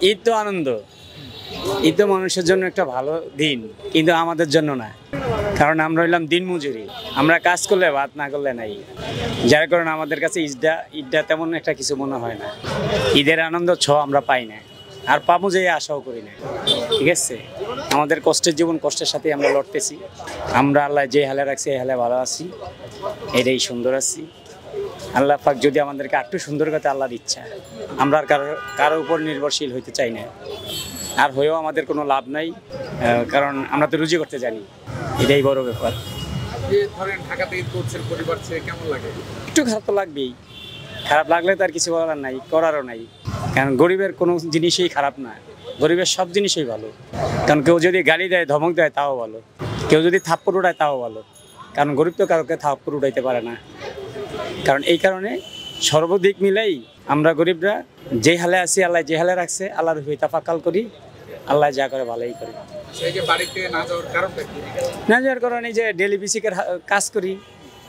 ঈদ তো আনন্দ, ঈদ তো মানুষের জন্য একটা ভালো দিন, কিন্তু আমাদের জন্য না। কারণ আমরা হইলাম দিন মজুরি, আমরা কাজ করলে ভাত না করলে নাই। যার কারণে আমাদের কাছে ঈদটা তেমন একটা কিছু মনে হয় না। ঈদের আনন্দ আমরা পাই না, আর পাবো যে আশাও করি না। ঠিক আছে, আমাদের কষ্টের জীবন, কষ্টের সাথে আমরা লড়তেছি। আমরা আল্লাহ যে হালে রাখছি এই হালে ভালো আছি, এটাই সুন্দর আছি। আল্লাহ পাক যদি আমাদেরকে একটু সুন্দর করতে, আল্লাহর ইচ্ছা। আমরা আর কারো উপর নির্ভরশীল হইতে চাই না, আর হয়েও আমাদের কোনো লাভ নাই, কারণ আমরা তো রুজি করতে জানি, এটাই বড় ব্যাপার। ঢাকাতে ঈদ করছেন পরিবার ছেড়ে, কেমন লাগে? একটু খারাপ তো লাগবেই, খারাপ লাগলে তার কিছু বলার নাই, করারও নাই। কারণ গরিবের কোনো জিনিসই খারাপ না, গরিবের সব জিনিসই ভালো। কারণ কেউ যদি গালি দেয়, ধমক দেয়, তাও ভালো। কেউ যদি থাপ্পড় উঠায়, তাও ভালো। কারণ গরিব তো কাউকে থাপ্পড় উঠাইতে পারে না। কারণ এই কারণে সর্বদিক মিলাই আমরা গরিবরা যে হালে আছি, আল্লাহ যে হালে রাখছে, আল্লাহর হয়ে তাফাক্কাল করি। আল্লাহ যা করে ভালোই করে। না যাওয়ার কারণে যে ডেলি বেসিকের কাজ করি,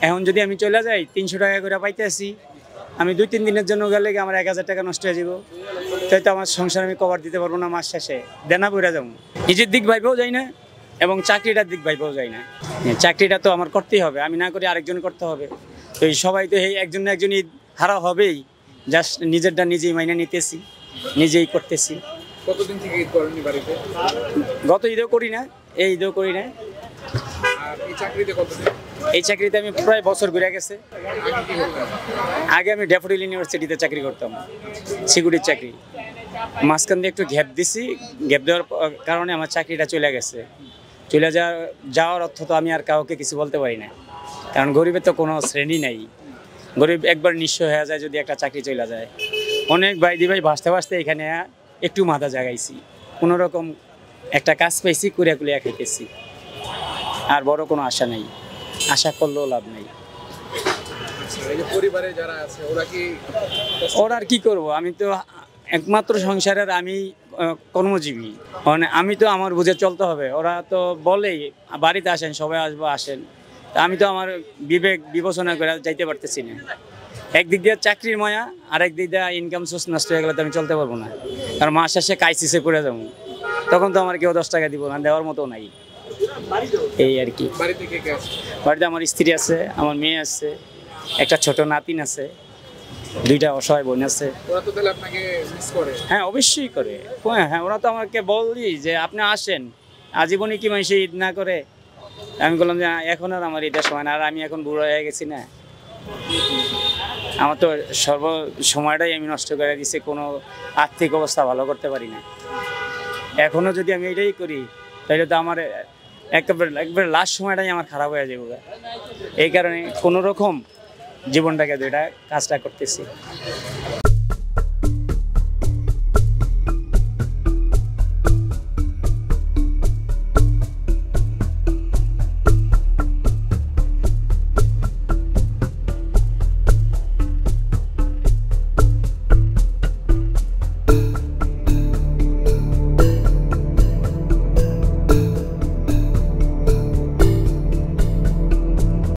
এখন যদি আমি চলে যাই 300 টাকা করে পাইতে আসি, আমি 2-3 দিনের জন্য গেলে আমার 1000 টাকা নষ্ট হয়ে যাব। তাই তো আমার সংসার আমি কভার দিতে পারবো না, মাস শেষে দেনা পড়ে যাবো। নিজের দিক ভাইবেও যাই না, এবং চাকরিটার দিক ভাইবেও যাই না। চাকরিটা তো আমার করতেই হবে, আমি না করি আরেকজন করতে হবে। তো এই সবাই তো এই একজন না একজন ঈদ হারা হবেই। জাস্ট নিজেরটা নিজেই মাইনে নিতেছি, নিজেই করতেছি। কতদিন থেকে ঈদ করেননি বাড়িতে? গত ঈদেও করি না, এই ঈদেও করি না। আর এই চাকরিতে কতদিন? এই চাকরিতে আমি প্রায় বছর ঘুরে গেছে। আগে আমি ড্যাফোডিল ইউনিভার্সিটিতে চাকরি করতাম, সিকিউরিটির চাকরি। মাঝখান দিয়ে একটু গ্যাপ দিছি, গ্যাপ দেওয়ার কারণে আমার চাকরিটা চলে গেছে। চলে যাওয়ার অর্থ তো আমি আর কাউকে কিছু বলতে পারি না, কারণ গরিবের তো কোনো শ্রেণী নাই। গরিব একবার নিঃস্ব হয়ে যায় যদি একটা চাকরি চলে যায়। অনেক ভাই ভাসতে ভাসতে এখানে একটু মাথা জাগাইছি, কোনো রকম একটা কাজ পাইছি, কুড়িয়া কুড়িয়া খাইতেছি। আর বড় কোনো আশা নেই, আশা করলেও লাভ নেই। পরিবারে যারা আছে ওরা আর কি করবো, আমি তো একমাত্র সংসারের আমি কর্মজীবী, মানে আমি তো আমার বুঝে চলতে হবে। ওরা তো বলেই বাড়িতে আসেন, সবাই আসবো, আসেন। তা আমি তো আমার বিবেক বিবেচনা করে যাইতে পারতেছি না। একদিক দিয়ে চাকরির মায়া, আর একদিক দিয়ে ইনকাম সোর্স নষ্ট হয়ে গেলে তো আমি চলতে পারবো না। কারণ মাস শেষে ক্রাইসিসে পড়ে যাবো, তখন তো আমার কেউ 10 টাকা দিব না, দেওয়ার মতো নাই। এই আর কি। বাড়িতে আমার স্ত্রী আছে, আমার মেয়ে আছে, একটা ছোট নাতিন আছে, 2টা অসহায় বোন আছে। হ্যাঁ, অবশ্যই করে। হ্যাঁ, ওরা তো আমাকে বললি যে আপনি আসেন, আজীবনই কি মানুষ ঈদ না করে। আমি বললাম যে এখন আর আমার ঈদের সময় না, আর আমি এখন বুড়ো হয়ে গেছি না। আমার তো সময়টাই আমি নষ্ট করে দিচ্ছি, কোনো আর্থিক অবস্থা ভালো করতে পারি না। এখনো যদি আমি এটাই করি, তাহলে তো আমার একবারে লাস্ট সময়টাই আমার খারাপ হয়ে যাবে। এই কারণে কোনো রকম জীবনটাকে কাজটা করতেছি।